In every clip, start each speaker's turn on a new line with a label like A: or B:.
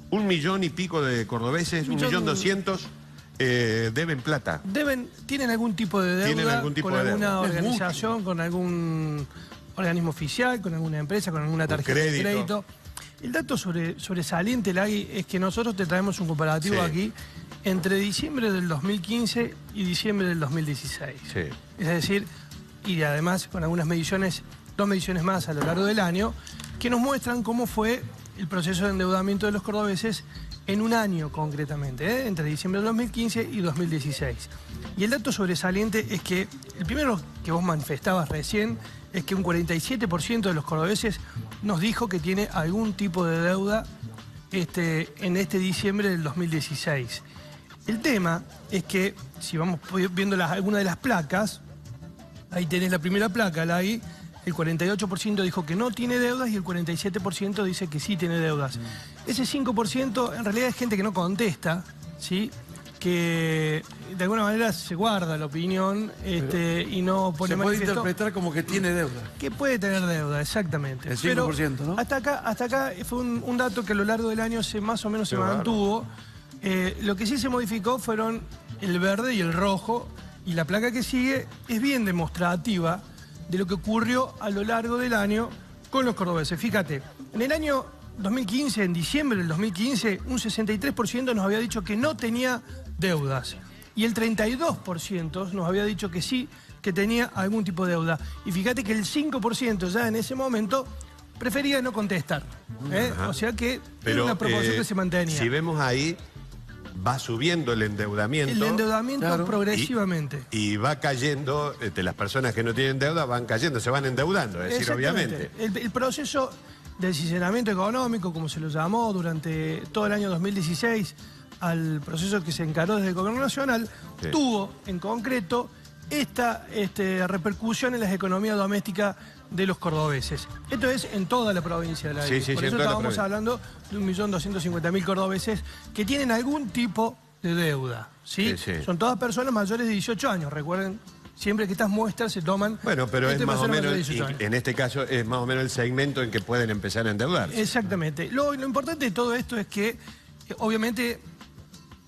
A: 1 millón y pico de cordobeses, 1.200.000, deben plata.
B: Tienen algún tipo de deuda.
A: Tienen algún tipo
B: con
A: de
B: alguna
A: deuda.
B: organización, con algún organismo oficial, con alguna empresa, con alguna tarjeta de crédito. El dato sobresaliente, Lagui, es que nosotros te traemos un comparativo aquí entre diciembre del 2015 y diciembre del 2016.
A: Sí.
B: Es decir, y además con algunas mediciones, 2 mediciones más a lo largo del año, que nos muestran cómo fue el proceso de endeudamiento de los cordobeses en un año concretamente, entre diciembre del 2015 y 2016. Y el dato sobresaliente es que, el primero que vos manifestabas recién, es que un 47% de los cordobeses nos dijo que tiene algún tipo de deuda en este diciembre del 2016. El tema es que, si vamos viendo alguna de las placas, ahí tenés la primera placa, ahí el 48% dijo que no tiene deudas y el 47% dice que sí tiene deudas. Ese 5% en realidad es gente que no contesta, ¿sí? Que de alguna manera se guarda la opinión y no pone
C: se
B: manifiesto.
C: puede interpretar como que tiene deuda.
B: Que puede tener deuda, exactamente.
C: El 5%,
B: pero
C: ¿no?
B: Hasta acá fue un dato que a lo largo del año más o menos se mantuvo. Lo que sí se modificó fueron el verde y el rojo, y la placa que sigue es bien demostrativa de lo que ocurrió a lo largo del año con los cordobeses. Fíjate, en el año 2015, en diciembre del 2015, un 63% nos había dicho que no tenía deudas. Y el 32% nos había dicho que sí, que tenía algún tipo de deuda. Y fíjate que el 5% ya en ese momento prefería no contestar. O sea que era una proporción que se mantenía.
A: Si vemos ahí, va subiendo el endeudamiento.
B: El endeudamiento progresivamente.
A: Y va cayendo, las personas que no tienen deuda van cayendo, se van endeudando, es decir, obviamente.
B: El proceso de desinceramiento económico, como se lo llamó durante todo el año 2016, al proceso que se encaró desde el Gobierno Nacional, tuvo en concreto esta repercusión en las economías domésticas de los cordobeses. Esto es en toda la provincia de la isla. Por eso estábamos hablando de 1.250.000 cordobeses que tienen algún tipo de deuda. Son todas personas mayores de 18 años. Recuerden, siempre que estas muestras se toman...
A: Bueno, pero es más o menos, en este caso, es más o menos el segmento en que pueden empezar a endeudarse.
B: Exactamente. Lo importante de todo esto es que, obviamente,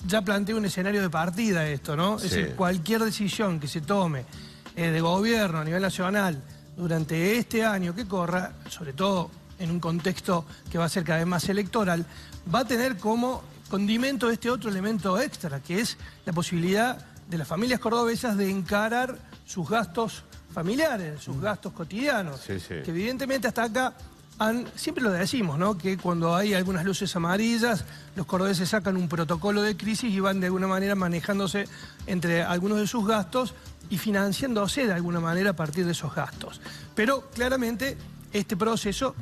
B: ya plantea un escenario de partida esto, ¿no? Es decir, cualquier decisión que se tome de gobierno a nivel nacional durante este año que corra, sobre todo en un contexto que va a ser cada vez más electoral, va a tener como condimento este otro elemento extra, que es la posibilidad de las familias cordobesas de encarar sus gastos familiares, sus gastos cotidianos, que evidentemente hasta acá siempre lo decimos, ¿no? Que cuando hay algunas luces amarillas, los cordobeses sacan un protocolo de crisis y van de alguna manera manejándose entre algunos de sus gastos y financiándose de alguna manera a partir de esos gastos. Pero claramente este proceso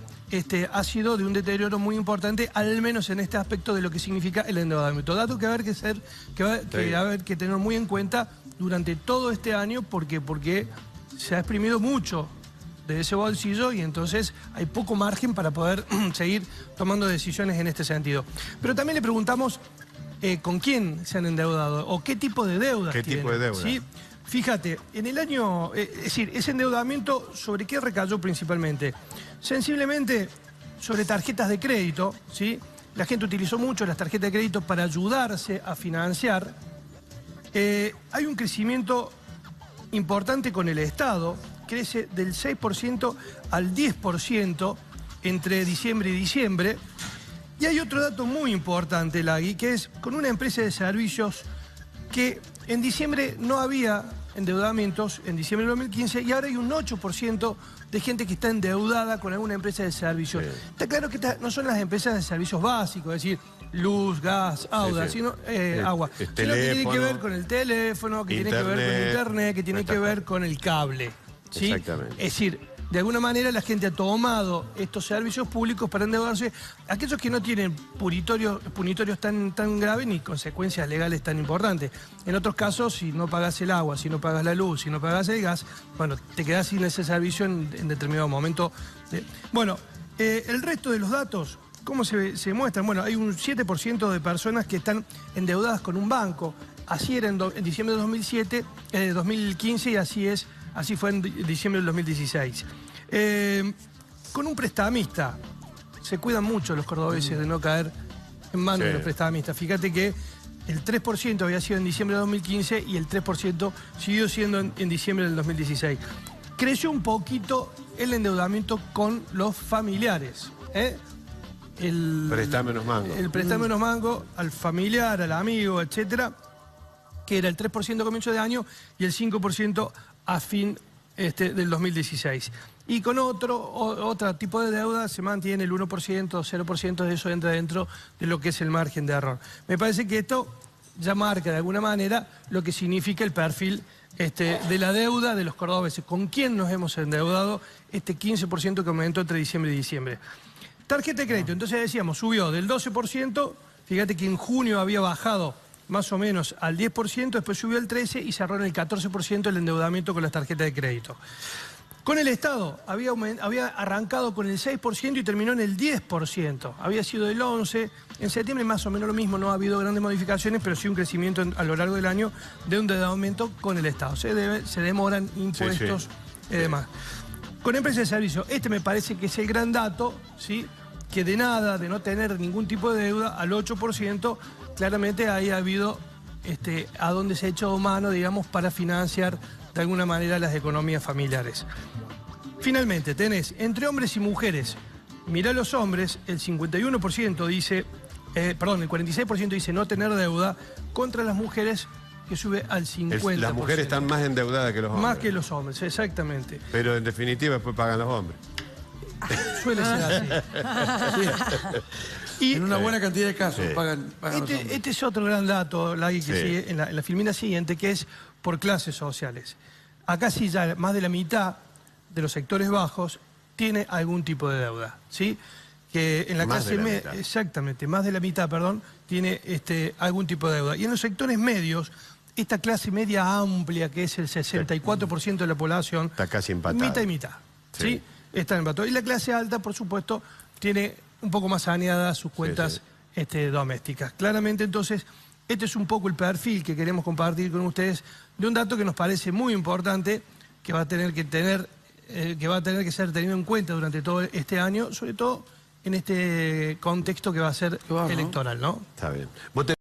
B: ha sido de un deterioro muy importante, al menos en este aspecto de lo que significa el endeudamiento. Dato que va a haber que tener muy en cuenta durante todo este año, porque se ha exprimido mucho de ese bolsillo y entonces hay poco margen para poder seguir tomando decisiones en este sentido. Pero también le preguntamos con quién se han endeudado o qué tipo de deudas tienen. ¿Qué tipo de deuda? ¿Sí? Fíjate, en el año, es decir, ese endeudamiento, ¿sobre qué recayó principalmente? Sensiblemente sobre tarjetas de crédito, ¿sí? La gente utilizó mucho las tarjetas de crédito para ayudarse a financiar. Hay un crecimiento importante con el Estado, crece del 6% al 10% entre diciembre y diciembre. Y hay otro dato muy importante, Lagui, que es con una empresa de servicios que en diciembre no había endeudamientos, en diciembre del 2015, y ahora hay un 8% de gente que está endeudada con alguna empresa de servicios. Está claro que no son las empresas de servicios básicos, es decir, luz, gas, agua, sino que tiene que ver con el teléfono, que tiene que ver con internet, que tiene que ver con el cable. ¿Sí?
A: Exactamente.
B: Es decir, de alguna manera la gente ha tomado estos servicios públicos para endeudarse. Aquellos que no tienen punitorios tan graves ni consecuencias legales tan importantes. En otros casos, si no pagas el agua, si no pagas la luz, si no pagas el gas, bueno, te quedás sin ese servicio en determinado momento. Bueno, el resto de los datos, ¿cómo se muestran? Bueno, hay un 7% de personas que están endeudadas con un banco. Así era en diciembre de 2015 y así fue en diciembre del 2016. Con un prestamista, se cuidan mucho los cordobeses de no caer en manos de los prestamistas. Fíjate que el 3% había sido en diciembre de 2015 y el 3% siguió siendo en diciembre del 2016. Creció un poquito el endeudamiento con los familiares.
A: Prestá menos mango.
B: El prestar menos mango al familiar, al amigo, etcétera, que era el 3% a comienzo de año y el 5% a fin del 2016. Y con otro tipo de deuda se mantiene el 1%, 0% de eso entra dentro de lo que es el margen de error. Me parece que esto ya marca de alguna manera lo que significa el perfil de la deuda de los cordobeses. ¿Con quién nos hemos endeudado? 15% que aumentó entre diciembre y diciembre. Tarjeta de crédito, entonces decíamos, subió del 12%, fíjate que en junio había bajado más o menos al 10%, después subió al 13% y cerró en el 14% el endeudamiento con las tarjetas de crédito. Con el Estado había arrancado con el 6% y terminó en el 10%. Había sido del 11%. En septiembre más o menos lo mismo, no ha habido grandes modificaciones, pero sí un crecimiento a lo largo del año de un endeudamiento con el Estado. Se demoran impuestos y demás. Con empresas de servicio, me parece que es el gran dato, ¿sí? Que de nada, de no tener ningún tipo de deuda, al 8%, claramente ahí ha habido a donde se ha echado mano, digamos, para financiar de alguna manera las economías familiares. Finalmente, tenés entre hombres y mujeres, mirá los hombres, el 51% dice, el 46% dice no tener deuda, contra las mujeres que sube al 50%.
A: Las mujeres están más endeudadas que los hombres.
B: Más que los hombres, exactamente.
A: Pero en definitiva después pagan los hombres.
B: Suele ser así.
C: Y en una buena cantidad de casos pagan los hombres.
B: Este es otro gran dato, Lagui, que sigue en la filmina siguiente, que es por clases sociales. Acá sí ya más de la mitad de los sectores bajos tiene algún tipo de deuda, ¿sí? Que en la clase media, exactamente, más de la mitad, perdón, tiene algún tipo de deuda. Y en los sectores medios, esta clase media amplia, que es el 64% de la población,
A: está casi empatada.
B: Mitad y mitad, ¿sí? Está empatado. Y la clase alta, por supuesto, tiene un poco más saneadas sus cuentas domésticas. Claramente, entonces, este es un poco el perfil que queremos compartir con ustedes de un dato que nos parece muy importante, que va a tener que ser tenido en cuenta durante todo este año, sobre todo en este contexto que va a ser electoral, ¿no?
A: Está bien.